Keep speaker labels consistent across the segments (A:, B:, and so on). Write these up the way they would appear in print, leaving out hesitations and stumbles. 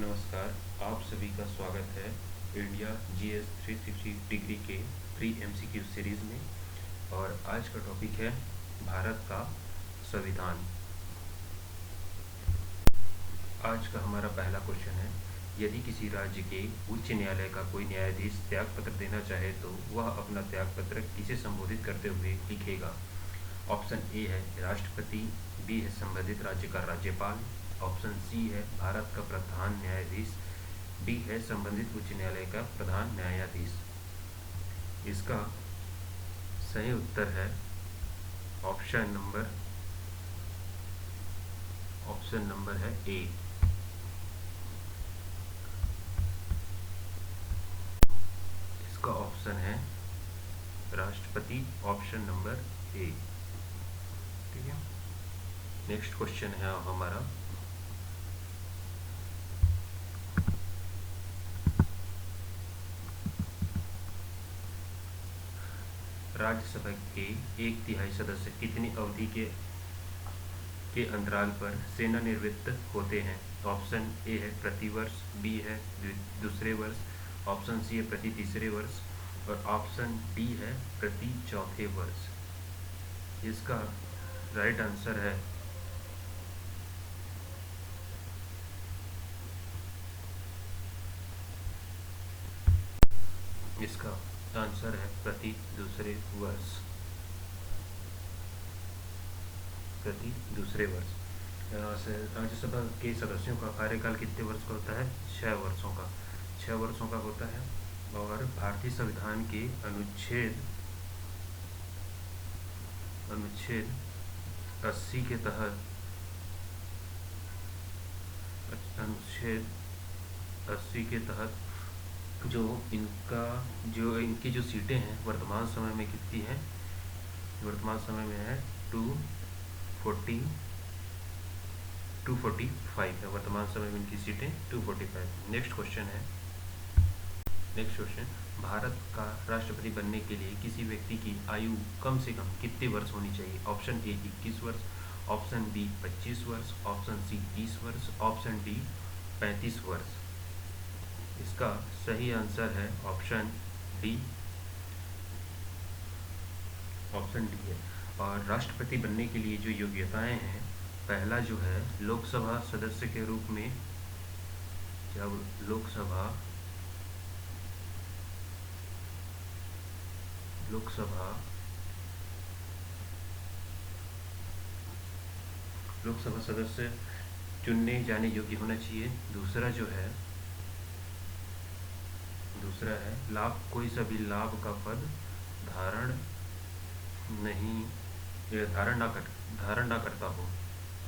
A: नमस्कार। आप सभी का स्वागत है इंडिया जीएस 360 डिग्री के प्री एमसीक्यू सीरीज़ में। और आज का टॉपिक है भारत का संविधान। आज का हमारा पहला क्वेश्चन है, यदि किसी राज्य के उच्च न्यायालय का कोई न्यायाधीश त्यागपत्र देना चाहे तो वह अपना त्यागपत्र किसे संबोधित करते हुए लिखेगा? ऑप्शन ए है राष्ट्रपति, बी है संबंधित राज्य का राज्यपाल, ऑप्शन सी है भारत का प्रधान न्यायाधीश, डी है संबंधित उच्च न्यायालय का प्रधान न्यायाधीश। इसका सही उत्तर है ऑप्शन नंबर है ए। इसका ऑप्शन है राष्ट्रपति, ऑप्शन नंबर ए। ठीक है, नेक्स्ट क्वेश्चन है हमारा, राज्यसभा के 1/3 सदस्य कितनी अवधि के अंतराल पर सेवानिवृत्त होते हैं? ऑप्शन ए है प्रति वर्ष, बी है दूसरे वर्ष, ऑप्शन सी है प्रति तीसरे वर्ष और ऑप्शन डी है प्रति चौथे वर्ष। इसका राइट आंसर है प्रति दूसरे वर्ष। राज्यसभा के सदस्यों का कार्यकाल कितने वर्ष का होता है? 6 वर्षों का। 6 वर्षों का होता है। और भारतीय संविधान के अनुच्छेद 80 के तहत जो इनकी जो सीटें हैं वर्तमान समय में कितनी हैं? वर्तमान समय में है 245 है। वर्तमान समय में इनकी सीटें 245। नेक्स्ट क्वेश्चन, भारत का राष्ट्रपति बनने के लिए किसी व्यक्ति की आयु कम से कम कितने वर्ष होनी चाहिए? ऑप्शन ए 21 वर्ष, ऑप्शन बी 25 वर्ष, ऑप्शन सी 30 वर्ष, ऑप्शन डी 35 वर्ष। इसका सही आंसर है ऑप्शन डी है। और राष्ट्रपति बनने के लिए जो योग्यताएं हैं, पहला जो है लोकसभा सदस्य के रूप में, जब लोकसभा सदस्य चुनने जाने योग्य होना चाहिए। दूसरा है कोई सा भी लाभ का पद धारण ना करता हो।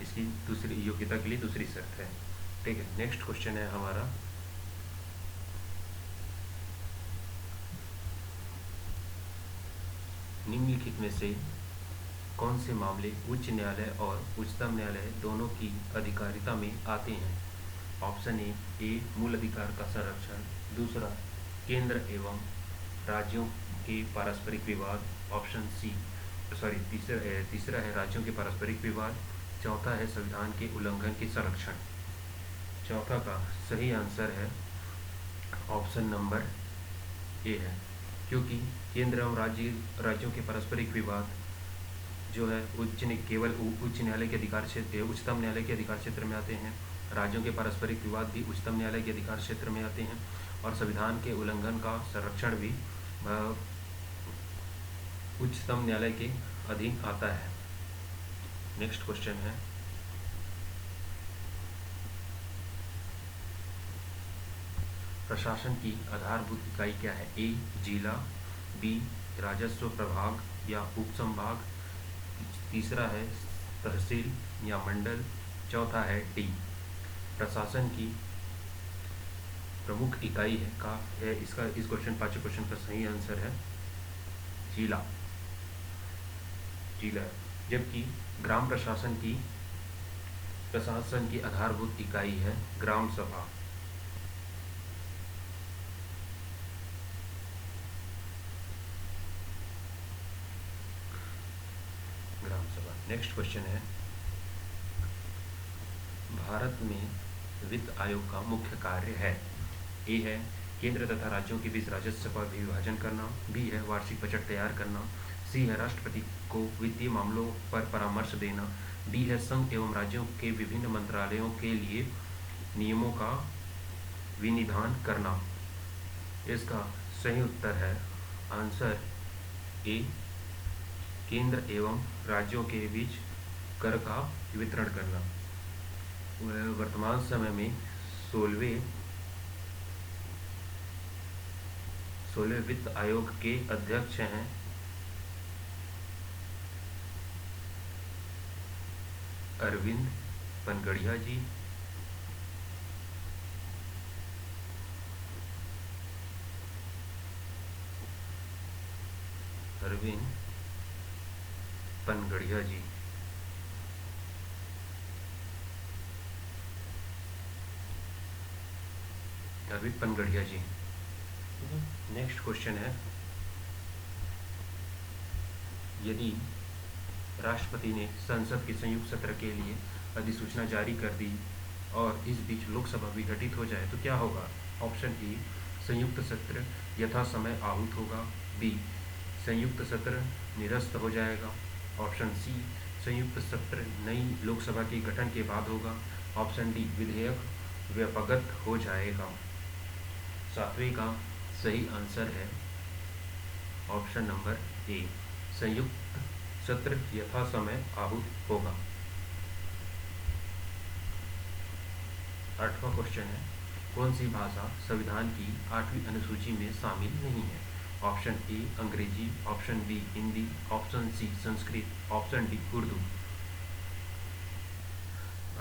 A: इसकी दूसरी योग्यता के लिए दूसरी शर्त है। ठीक है, नेक्स्ट क्वेश्चन है हमारा, निम्नलिखित में से कौन से मामले उच्च न्यायालय और उच्चतम न्यायालय दोनों की अधिकारिता में आते हैं? ऑप्शन ए मूल अधिकार का संरक्षण, दूसरा केंद्र एवं राज्यों के पारस्परिक विवाद, ऑप्शन तीसरा है राज्यों के पारस्परिक विवाद, चौथा है संविधान के उल्लंघन के संरक्षण। चौथा का सही आंसर है ऑप्शन नंबर ए है, क्योंकि केंद्र एवं राज्यों के पारस्परिक विवाद जो है केवल उच्च न्यायालय के अधिकार क्षेत्र, उच्चतम न्यायालय के अधिकार क्षेत्र में आते हैं। राज्यों के पारस्परिक विवाद भी उच्चतम न्यायालय के अधिकार क्षेत्र में आते हैं और संविधान के उल्लंघन का संरक्षण भी उच्चतम न्यायालय के अधीन आता है। नेक्स्ट क्वेश्चन है, प्रशासन की आधारभूत इकाई क्या है? ए जिला, बी राजस्व प्रभाग या उपसंभाग, तीसरा है तहसील या मंडल, चौथा है डी प्रशासन की प्रमुख इकाई है। इस क्वेश्चन 5 क्वेश्चन का सही आंसर है जिला। जबकि ग्राम प्रशासन की आधारभूत इकाई है ग्राम सभा। नेक्स्ट क्वेश्चन है, भारत में वित्त आयोग का मुख्य कार्य है? ए है केंद्र तथा राज्यों के बीच राजस्व का विभाजन करना, बी है वार्षिक बजट तैयार करना, सी है राष्ट्रपति को वित्तीय मामलों पर परामर्श देना, डी है संघ एवं राज्यों के विभिन्न मंत्रालयों के लिए नियमों का विनिधान करना। इसका सही उत्तर है आंसर ए, केंद्र एवं राज्यों के बीच कर का वितरण करना। वर्तमान समय में 16वें वित्त आयोग के अध्यक्ष हैं अरविंद पनगड़िया जी, अरविंद पनगड़िया जी। अरविंद पनगड़िया जी। नेक्स्ट क्वेश्चन है, यदि राष्ट्रपति ने संसद के संयुक्त सत्र के लिए अधिसूचना जारी कर दी और इस बीच लोकसभा विघटित हो जाए तो क्या होगा? ऑप्शन ए, संयुक्त सत्र यथा समय आहूत होगा, बी, संयुक्त सत्र निरस्त हो जाएगा, ऑप्शन सी, संयुक्त सत्र नई लोकसभा के गठन के बाद होगा, ऑप्शन डी, विधेयक व्यापकगत हो जाएगा। सातवें का सही आंसर है ऑप्शन नंबर ए, संयुक्त सत्र यथा समय आहूत होगा। 8वां क्वेश्चन है, कौन सी भाषा संविधान की 8वीं अनुसूची में शामिल नहीं है? ऑप्शन ए अंग्रेजी, option B Hindi, option C Sanskrit, option D Urdu.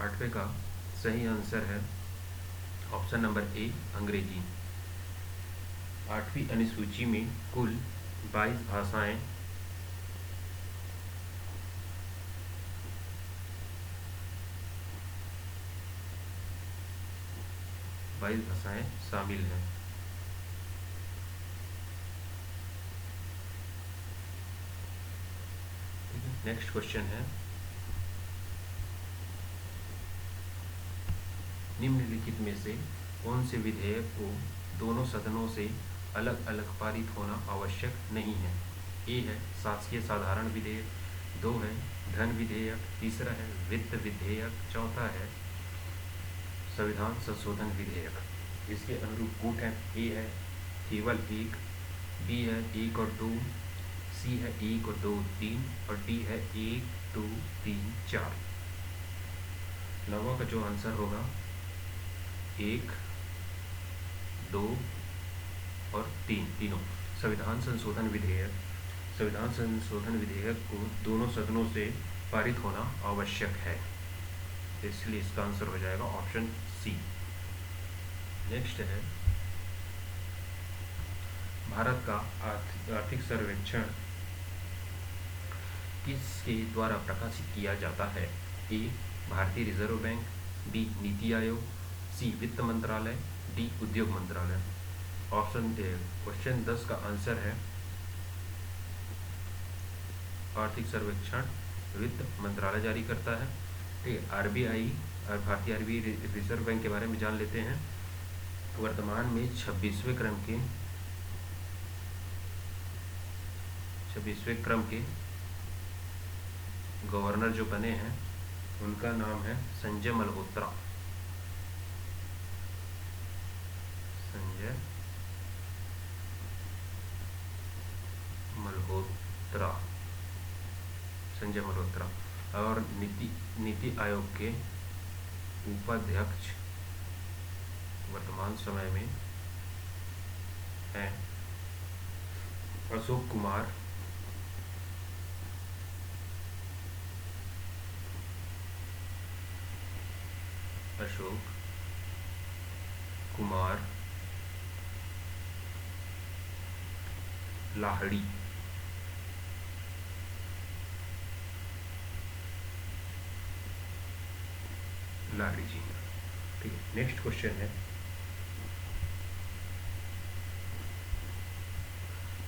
A: 8वें का सही आंसर है ऑप्शन नंबर ए अंग्रेजी। 8वीं अनुसूची में कुल 22 भाषाएं शामिल हैं। नेक्स्ट क्वेश्चन है, निम्नलिखित में से कौन से विधेयक को दोनों सदनों से अलग अलग पारित होना आवश्यक नहीं है? ए है शासकीय साधारण विधेयक, 2 है धन विधेयक, तीसरा है वित्त विधेयक, चौथा है संविधान संशोधन विधेयक। इसके अनुरूप कूट है, ए है केवल 1, बी है 1 और 2, सी है 1 और 2 3 और डी है 1 2 3 4। 9वां का जो आंसर होगा 1 2 और 3 तीनों। संविधान संशोधन विधेयक को दोनों सदनों से पारित होना आवश्यक है, इसलिए इसका आंसर हो जाएगा ऑप्शन सी। नेक्स्ट है, भारत का आर्थिक सर्वेक्षण किसके द्वारा प्रकाशित किया जाता है? ए भारतीय reserve bank, B NITI Aayog, सी वित्त मंत्रालय, डी उद्योग मंत्रालय। ऑप्शन क्वेश्चन 10 का आंसर है आर्थिक सर्वेक्षण वित्त मंत्रालय जारी करता है। ठीक है, आरबीआई और भारतीय रिजर्व बैंक के बारे में जान लेते हैं। वर्तमान में 26वें क्रम के गवर्नर जो बने हैं उनका नाम है संजय मल्होत्रा। संजय मल्होत्रा और नीति आयोग के उपाध्यक्ष वर्तमान समय में हैं अशोक कुमार लाहिड़ी। जी, ठीक है। नेक्स्ट क्वेश्चन है,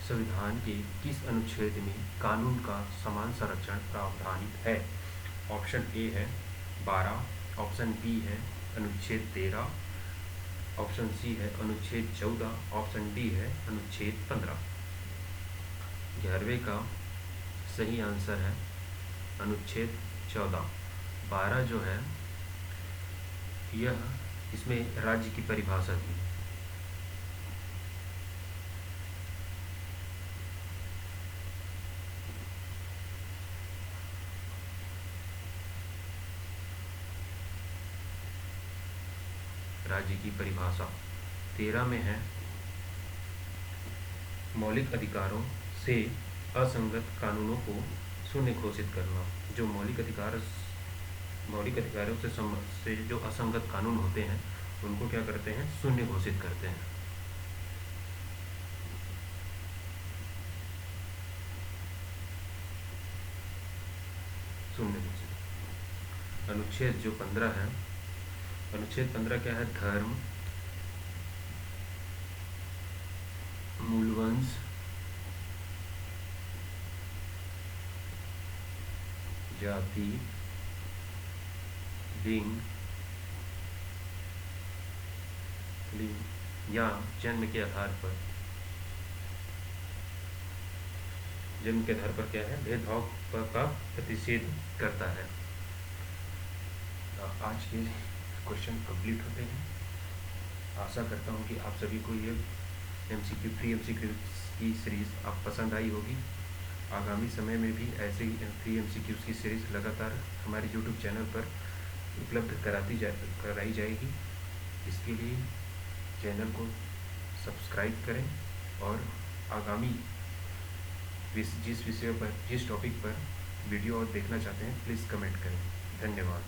A: संविधान के किस अनुच्छेद में कानून का समान संरक्षण प्रावधानित है? ऑप्शन ए है 12, ऑप्शन बी है अनुच्छेद 13, ऑप्शन सी है अनुच्छेद 14, ऑप्शन डी है अनुच्छेद 15। 11वें का सही आंसर है अनुच्छेद 14। 12 जो है यह इसमें राज्य की परिभाषा थी। राज्य की परिभाषा 13 में है मौलिक अधिकारों से असंगत कानूनों को शून्य घोषित करना। जो मौलिक अधिकारों से जो असंगत कानून होते हैं उनको क्या करते हैं, शून्य घोषित करते हैं। शून्य घोषित। अनुच्छेद जो 15 है, अनुच्छेद 15 क्या है, धर्म, मूलवंश, जाति, लिंग या जन्म के आधार पर क्या है, भेदभाव का प्रतिषेध करता है। आज के क्वेश्चन कंप्लीट होते हैं। आशा करता हूँ कि आप सभी को ये फ्री एमसीक्यू की सीरीज़ आप पसंद आई होगी। आगामी समय में भी ऐसे ही फ्री एमसीक्यूज़ की सीरीज़ लगातार हमारे यूट्यूब चैनल पर उपलब्ध कराई जाएगी। इसके लिए चैनल को सब्सक्राइब करें और आगामी जिस विषय पर, जिस टॉपिक पर वीडियो और देखना चाहते हैं प्लीज़ कमेंट करें। धन्यवाद।